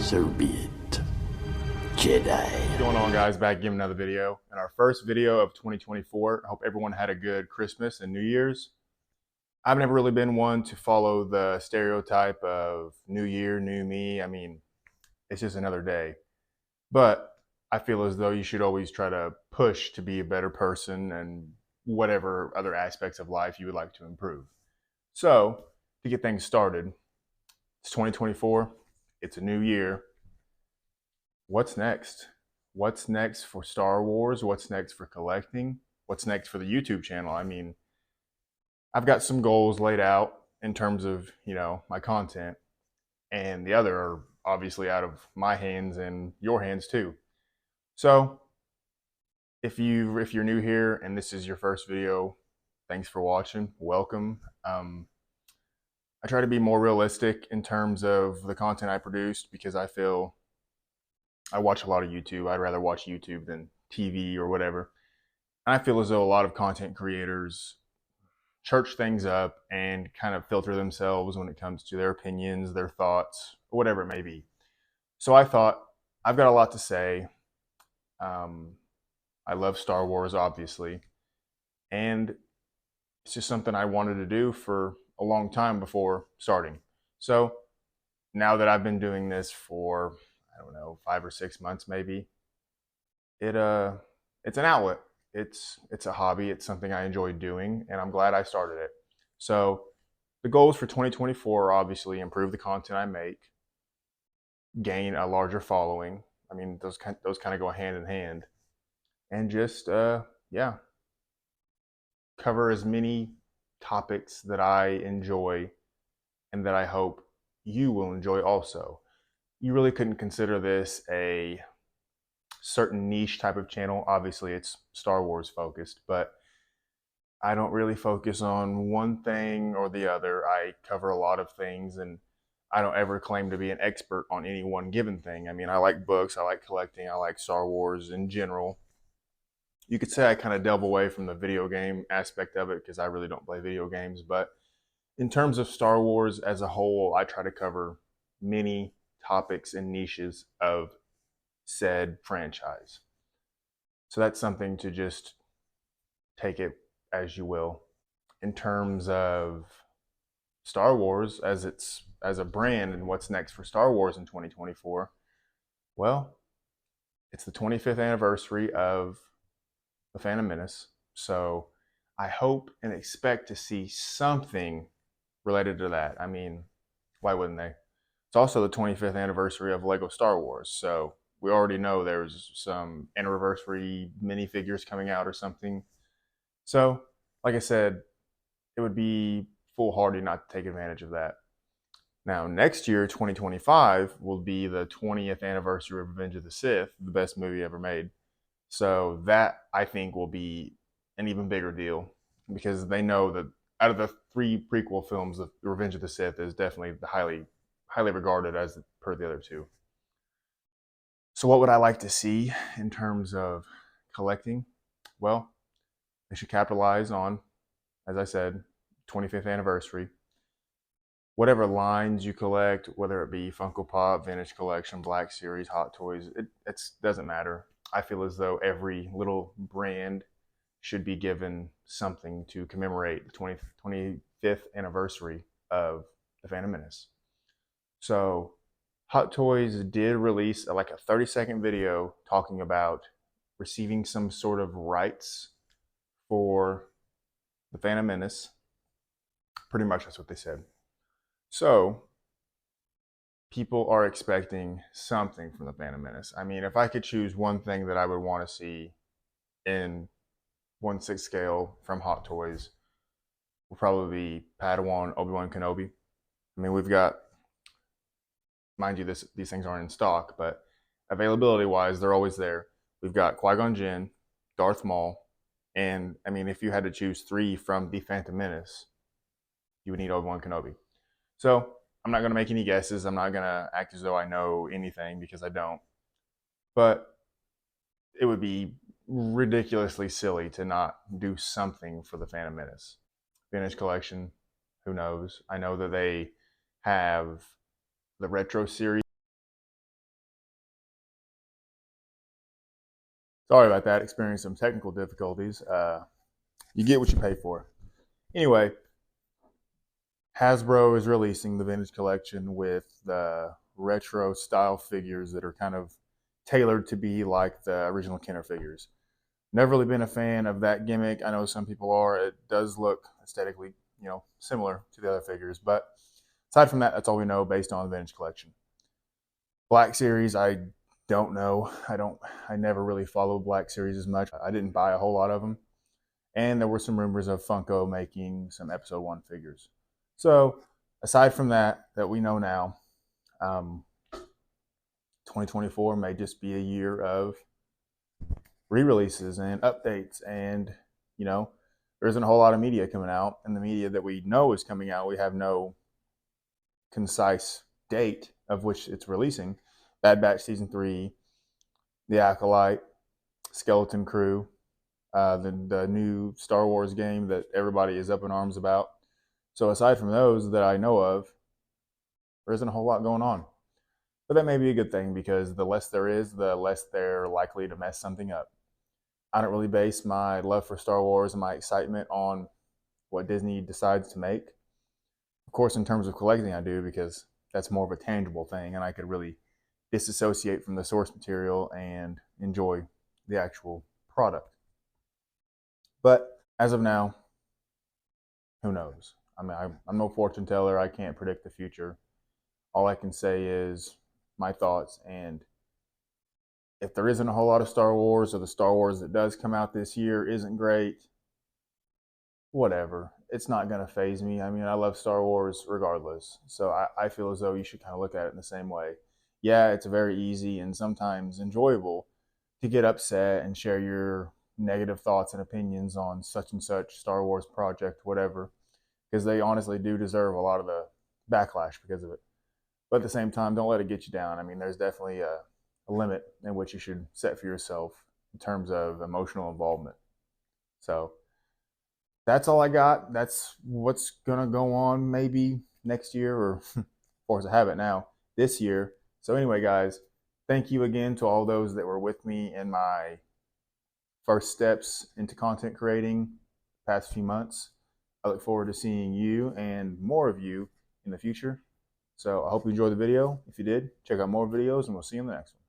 So be it, Jedi. What's going on, guys? Back giving another video. In our first video of 2024, I hope everyone had a good Christmas and New Year's. I've never really been one to follow the stereotype of New Year, new me. I mean, it's just another day. But I feel as though you should always try to push to be a better person and whatever other aspects of life you would like to improve. So, to get things started, it's 2024. It's a new year. What's next? What's next for Star Wars? What's next for collecting? What's next for the YouTube channel? I mean, I've got some goals laid out in terms of, my content, and the other are obviously out of my hands and your hands too. So, if you're new here and this is your first video, thanks for watching. Welcome. I try to be more realistic in terms of the content I produce because I feel I watch a lot of YouTube. I'd rather watch YouTube than TV or whatever. And I feel as though a lot of content creators church things up and kind of filter themselves when it comes to their opinions, their thoughts, whatever it may be. So I thought, I've got a lot to say. I love Star Wars, obviously. And it's just something I wanted to do for a long time before starting. So now that I've been doing this for, I don't know, 5 or 6 months maybe, it's an outlet. It's a hobby. It's something I enjoy doing, and I'm glad I started it. So the goals for 2024 are obviously improve the content I make, gain a larger following. I mean, those kind of go hand in hand, and just cover as many topics that I enjoy and that I hope you will enjoy also. You really couldn't consider this a certain niche type of channel. Obviously, it's Star Wars focused, but I don't really focus on one thing or the other. I cover a lot of things, and I don't ever claim to be an expert on any one given thing. I mean, I like books, I like collecting, I like Star Wars in general. You could say I kind of delve away from the video game aspect of it because I really don't play video games, but in terms of Star Wars as a whole, I try to cover many topics and niches of said franchise. So that's something to just take it as you will. In terms of Star Wars as a brand and what's next for Star Wars in 2024, well, it's the 25th anniversary of The Phantom Menace. So I hope and expect to see something related to that. I mean, why wouldn't they? It's also the 25th anniversary of Lego Star Wars, so we already know there's some anniversary minifigures coming out or something. So, like I said, it would be foolhardy not to take advantage of that. Now, next year, 2025, will be the 20th anniversary of Revenge of the Sith, the best movie ever made. So that, I think, will be an even bigger deal because they know that out of the 3 prequel films, the Revenge of the Sith is definitely the highly regarded as per the other 2. So what would I like to see in terms of collecting? Well, they should capitalize on, as I said, 25th anniversary. Whatever lines you collect, whether it be Funko Pop, Vintage Collection, Black Series, Hot Toys, it doesn't matter. I feel as though every little brand should be given something to commemorate the 25th anniversary of The Phantom Menace. So Hot Toys did release like a 30-second video talking about receiving some sort of rights for The Phantom Menace. Pretty much that's what they said. So people are expecting something from The Phantom Menace. I mean, if I could choose one thing that I would want to see in 1/6 scale from Hot Toys, will probably be Padawan Obi-Wan Kenobi. I mean, we've got, mind you, these things aren't in stock, but availability-wise, they're always there. We've got Qui-Gon Jinn, Darth Maul, and I mean, if you had to choose 3 from The Phantom Menace, you would need Obi-Wan Kenobi. So I'm not going to make any guesses. I'm not going to act as though I know anything because I don't. But it would be ridiculously silly to not do something for The Phantom Menace. Vintage Collection, who knows? I know that they have the Retro series Sorry about that. Experienced some technical difficulties. You get what you pay for. Anyway, Hasbro is releasing the vintage collection with the retro style figures that are kind of tailored to be like the original Kenner figures. Never really been a fan of that gimmick. I know some people are. It does look aesthetically, similar to the other figures. But aside from that, that's all we know based on the vintage collection. Black Series, I don't know. I never really followed Black Series as much. I didn't buy a whole lot of them. And there were some rumors of Funko making some Episode 1 figures. So aside from that we know now, 2024 may just be a year of re-releases and updates, and there isn't a whole lot of media coming out, and the media that we know is coming out, we have no concise date of which it's releasing. Bad Batch Season 3, The Acolyte, Skeleton Crew, the new Star Wars game that everybody is up in arms about. So aside from those that I know of, there isn't a whole lot going on. But that may be a good thing, because the less there is, the less they're likely to mess something up. I don't really base my love for Star Wars and my excitement on what Disney decides to make. Of course, in terms of collecting, I do, because that's more of a tangible thing, and I could really disassociate from the source material and enjoy the actual product. But as of now, who knows? I mean, I'm no fortune teller. I can't predict the future. All I can say is my thoughts, and if there isn't a whole lot of Star Wars, or the Star Wars that does come out this year isn't great, whatever. It's not going to faze me. I mean, I love Star Wars regardless. So I feel as though you should kind of look at it in the same way. Yeah, it's very easy and sometimes enjoyable to get upset and share your negative thoughts and opinions on such and such Star Wars project, whatever, because they honestly do deserve a lot of the backlash because of it. But at the same time, don't let it get you down. I mean, there's definitely a limit in which you should set for yourself in terms of emotional involvement. So that's all I got. That's what's going to go on maybe next year, or of course I have it now, this year. So anyway, guys, thank you again to all those that were with me in my first steps into content creating the past few months. I look forward to seeing you and more of you in the future. So I hope you enjoyed the video. If you did, check out more videos, and we'll see you in the next one.